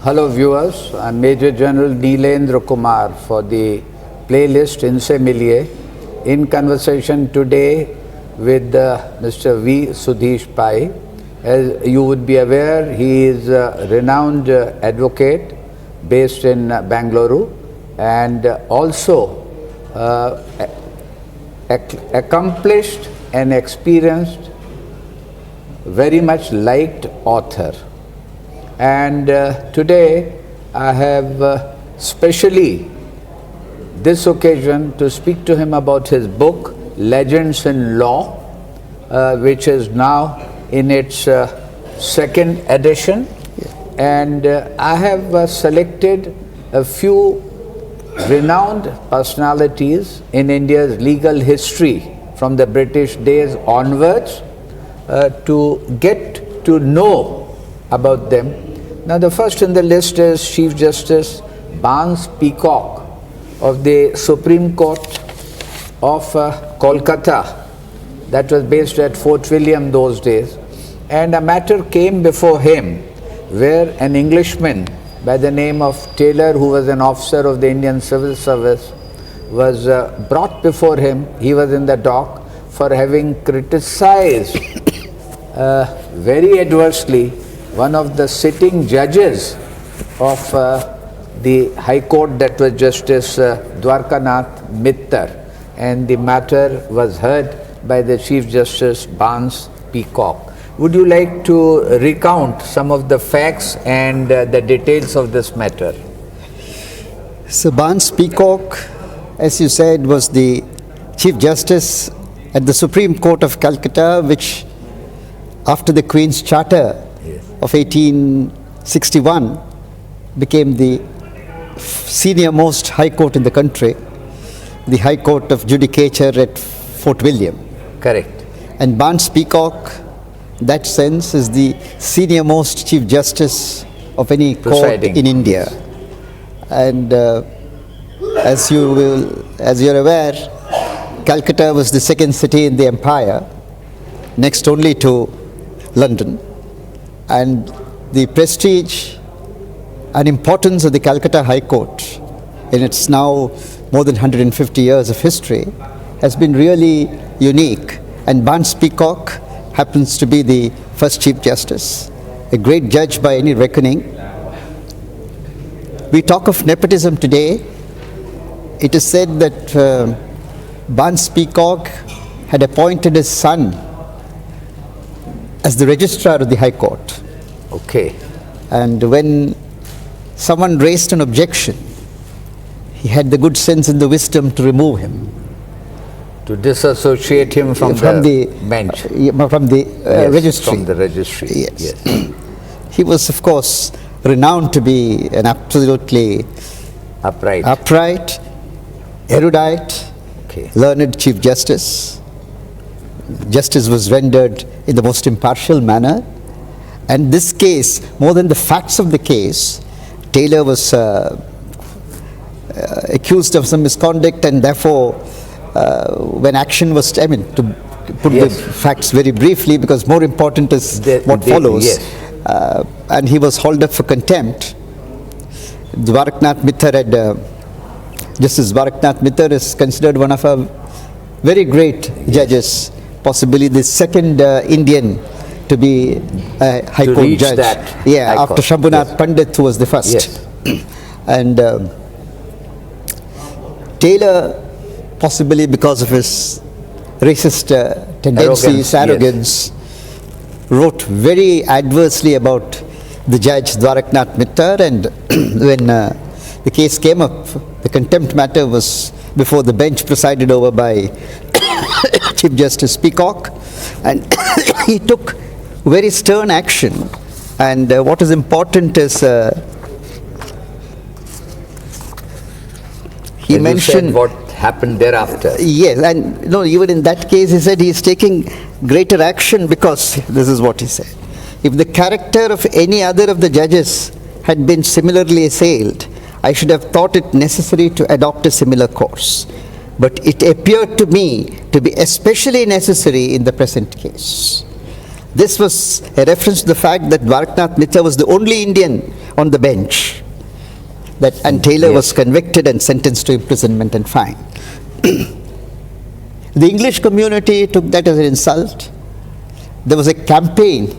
Hello viewers, I'm Major General Neelendra Kumar for the playlist Inse Miliye in conversation today with Mr. V Sudhish Pai. As you would be aware, he is a renowned advocate based in Bengaluru and also accomplished and experienced, very much liked author. And today I have specially this occasion to speak to him about his book Legends in Law, which is now in its second edition. And I have selected a few renowned personalities in India's legal history from the British days onwards to get to know about them. Now the first in the list is Chief Justice Barnes Peacock of the Supreme Court of Kolkata, that was based at Fort William those days, and a matter came before him where an Englishman by the name of Taylor, who was an officer of the Indian Civil Service, was brought before him. He was in the dock for having criticized very adversely one of the sitting judges of the High Court, that was Justice Nath Pundit, and the matter was heard by the Chief Justice Barnes Peacock. Would you like to recount some of the facts and the details of this matter? So Barnes Peacock, as you said, was the Chief Justice at the Supreme Court of Calcutta, which after the Queen's Charter of 1861 became the senior most High Court in the country, the High Court of Judicature at Fort William. Correct. And Barnes Peacock, in that sense, is the senior most Chief Justice of any court in India. And as you're aware, Calcutta was the second city in the empire, next only to London. And the prestige and importance of the Calcutta High Court in its now more than 150 years of history has been really unique. And Barnes Peacock happens to be the first Chief Justice, a great judge by any reckoning. We talk of nepotism today. It is said that Barnes Peacock had appointed his son as the registrar of the High Court. Okay. And when someone raised an objection, he had the good sense and the wisdom to remove him. To disassociate him from the bench. From the registry. From the registry. Yes. He was, of course, renowned to be an absolutely upright, erudite, learned Chief Justice. Justice was rendered in the most impartial manner. And this case, more than the facts of the case, Taylor was accused of some misconduct, and therefore when action was, to put the facts very briefly, because more important is what follows, and he was hauled up for contempt. Nath Pundit Justice Nath Pundit is considered one of our very great judges, possibly the second Indian to be a High Court judge. After Sumboo Nath Pundit, who was the first. And Taylor, possibly because of his racist tendencies, arrogance, wrote very adversely about the judge Nath Pundit, and when the case came up, the contempt matter was before the bench presided over by Chief Justice Peacock, and he took very stern action. And what is important is he mentioned what happened thereafter. Yes, and even in that case he said he is taking greater action because this is what he said: if the character of any other of the judges had been similarly assailed, I should have thought it necessary to adopt a similar course. But it appeared to me to be especially necessary in the present case. This was a reference to the fact that Dwarkanath Mitra was the only Indian on the bench, and Taylor was convicted and sentenced to imprisonment and fine. The English community took that as an insult. There was a campaign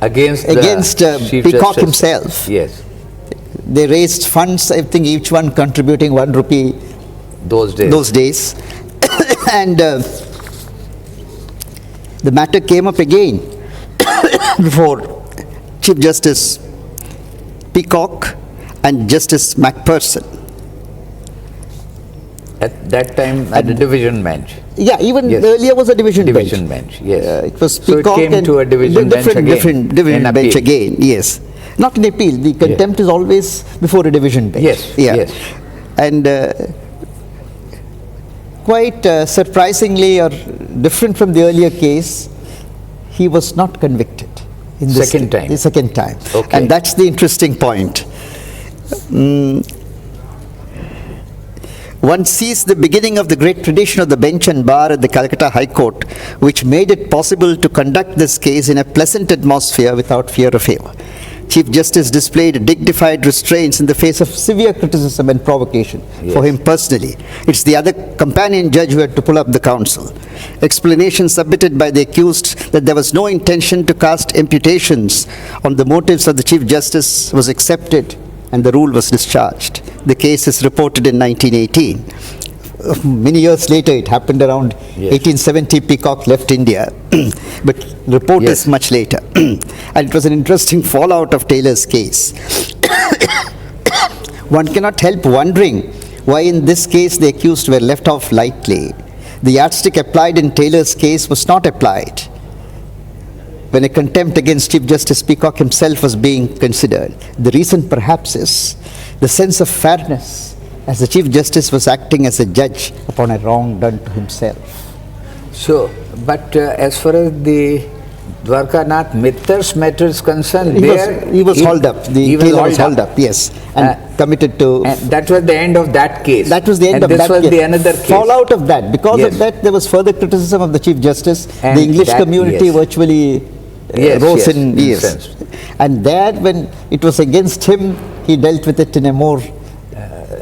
against Peacock himself. Yes. They raised funds, I think each one contributing ₹1 those days. And the matter came up again before Chief Justice Peacock and Justice McPherson. At that time, at the division bench. Yeah, even earlier was a division bench. Division bench, yes. It was so Peacock it came to a division bench again. Different bench again, yes. Not an appeal. The contempt is always before a division bench. Yes, yes. And quite surprisingly or different from the earlier case, he was not convicted. In the second time. Okay. And that's the interesting point. One sees the beginning of the great tradition of the bench and bar at the Kolkata High Court, which made it possible to conduct this case in a pleasant atmosphere without fear of favor. Chief Justice displayed dignified restraints in the face of severe criticism and provocation for him personally. It's the other companion judge who had to pull up the counsel. Explanation submitted by the accused that there was no intention to cast imputations on the motives of the Chief Justice was accepted and the rule was discharged. The case is reported in 1918. Many years later, it happened around 1870, Peacock left India, but report is much later. And it was an interesting fallout of Taylor's case. One cannot help wondering why in this case the accused were left off lightly. The yardstick applied in Taylor's case was not applied when a contempt against Chief Justice Peacock himself was being considered. The reason perhaps is the sense of fairness, as the Chief Justice was acting as a judge upon a wrong done to himself. Sure, but as far as the Dwarkanath Mitra's matter is concerned, he was hauled up. The Taylor was hauled up, yes, and committed to. And that was the end of that case. That was the end of that case. And this was the another case. Fallout of that. Because of that, there was further criticism of the Chief Justice. And the English community virtually rose in years. And there, when it was against him, he dealt with it in a more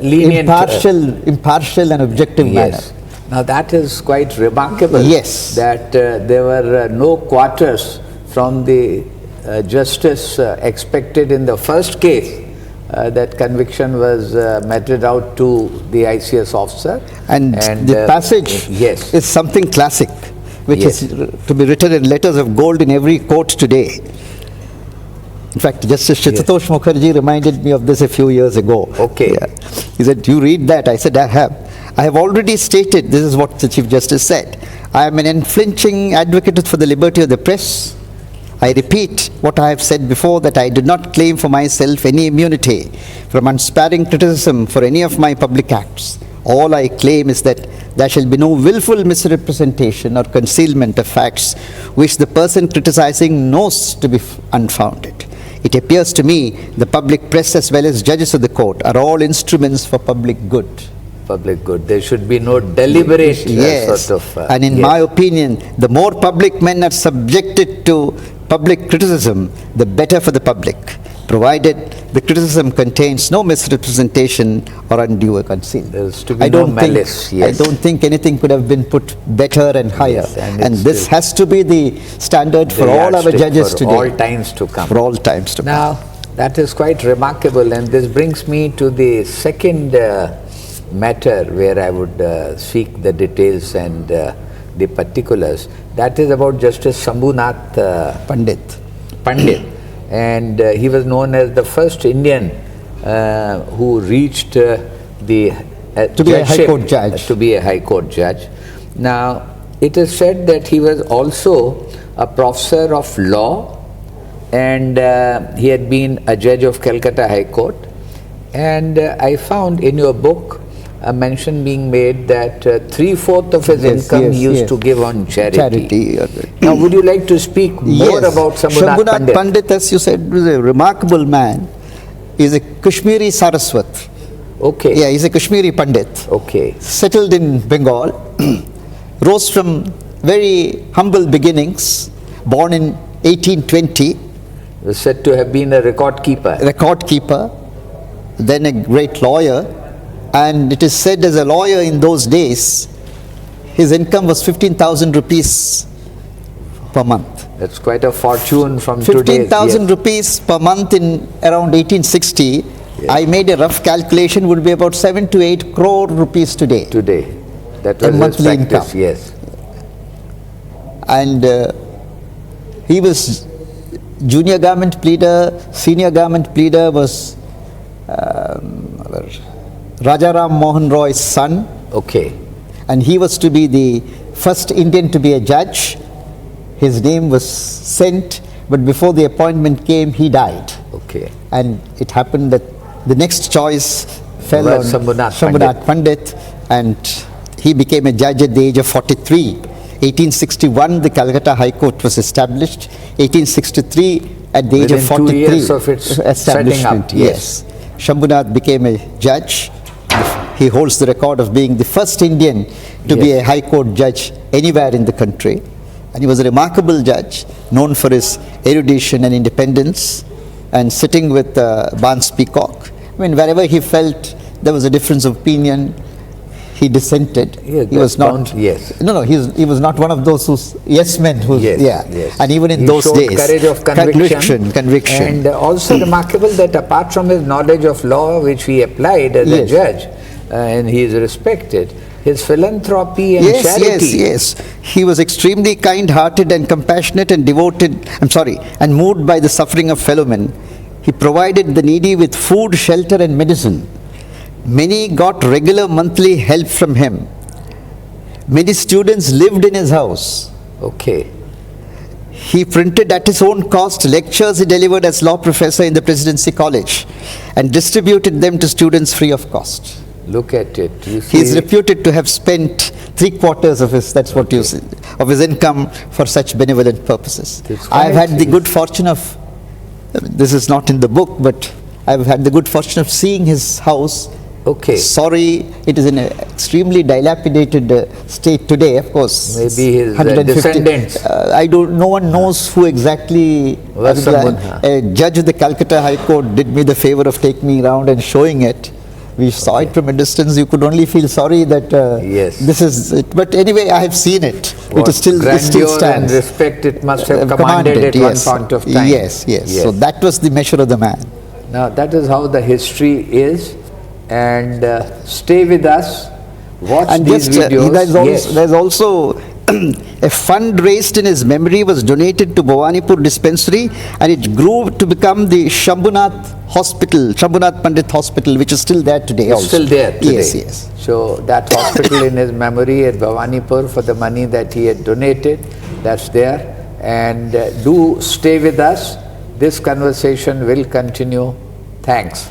lenient, impartial and objective manner. Now that is quite remarkable. That there were no quarters from the justice expected in the first case. That conviction was meted out to the ICS officer. And the passage is something classic, which is to be written in letters of gold in every court today. In fact, Justice Shitatosh Mukherjee reminded me of this a few years ago. He said, "You read that?" I said, "I have. I have already stated," this is what the Chief Justice said, "I am an unflinching advocate for the liberty of the press. I repeat what I have said before, that I do not claim for myself any immunity from unsparing criticism for any of my public acts. All I claim is that there shall be no willful misrepresentation or concealment of facts which the person criticizing knows to be unfounded. It appears to me the public press as well as judges of the court are all instruments for public good." Public good. There should be no deliberate sort of... and in my opinion, the more public men are subjected to public criticism, the better for the public, provided the criticism contains no misrepresentation or undue concealment. There's to be no malice. I don't think anything could have been put better and higher. And this has to be the standard for all our judges today. For all times to come. For all times to come. Now, that is quite remarkable, and this brings me to the second matter where I would seek the details and the particulars. That is about Justice Sumboo Nath Pundit. And he was known as the first Indian who reached to be a High Court judge. To be a High Court judge. Now, it is said that he was also a professor of law, and he had been a judge of Kolkata High Court. And I found in your book a mention being made that 3/4 of his income he used to give on charity. Now, would you like to speak more about Sumboo Nath Pundit? As you said, was a remarkable man. He's a Kashmiri Saraswat. Yeah, he's a Kashmiri Pandit. Settled in Bengal, rose from very humble beginnings, born in 1820. Was said to have been a record keeper. Then a great lawyer, and it is said as a lawyer in those days, his income was 15,000 rupees per month. That's quite a fortune from today. 15,000 rupees per month in around 1860. Yes. I made a rough calculation, would be about 7 to 8 crore rupees today. That was monthly his practice, income. yes. And he was junior government pleader, senior government pleader was Rajaram Mohan Roy's son. Okay. And he was to be the first Indian to be a judge. His name was sent, but before the appointment came, he died. Okay. And it happened that the next choice fell on Sumboo Nath Pundit, and he became a judge at the age of 43. 1861, the Kolkata High Court was established. 1863, at the age of 43, 2 years of its establishment. Setting up, yes. Sumboo Nath became a judge. He holds the record of being the first Indian to be a High Court judge anywhere in the country. And he was a remarkable judge, known for his erudition and independence, and sitting with Barnes Peacock. I mean, wherever he felt there was a difference of opinion, he dissented. Yes, he was not. He was not one of those yes men who. Yes. And even in he those showed days, courage of conviction. Conviction. And also remarkable that apart from his knowledge of law, which he applied as a judge, and he is respected, his philanthropy and charity. Yes. He was extremely kind-hearted and compassionate and devoted. And moved by the suffering of fellow men. He provided the needy with food, shelter, and medicine. Many got regular monthly help from him. Many students lived in his house. Okay. He printed at his own cost lectures he delivered as law professor in the Presidency College and distributed them to students free of cost. Look at it. He is reputed to have spent 3/4 of his, that's what you see, of his income for such benevolent purposes. I have had the good fortune of, this is not in the book, but I have had the good fortune of seeing his house. Okay. Sorry, it is in an extremely dilapidated state today, of course. Maybe his descendants. No one knows who exactly. A judge of the Kolkata High Court did me the favor of taking me around and showing it. We saw it from a distance. You could only feel sorry that this is it. But anyway, I have seen it. What it still stands. And respect it must have commanded at one point of time. Yes. So that was the measure of the man. Now that is how the history is. And stay with us, watch these videos. There's also a fund raised in his memory was donated to Bhawanipur dispensary, and it grew to become the Sumboo Nath Pundit Hospital, which is still there today. It's still there today. Yes. So that hospital in his memory at Bhawanipur, for the money that he had donated, that's there. And do stay with us. This conversation will continue. Thanks.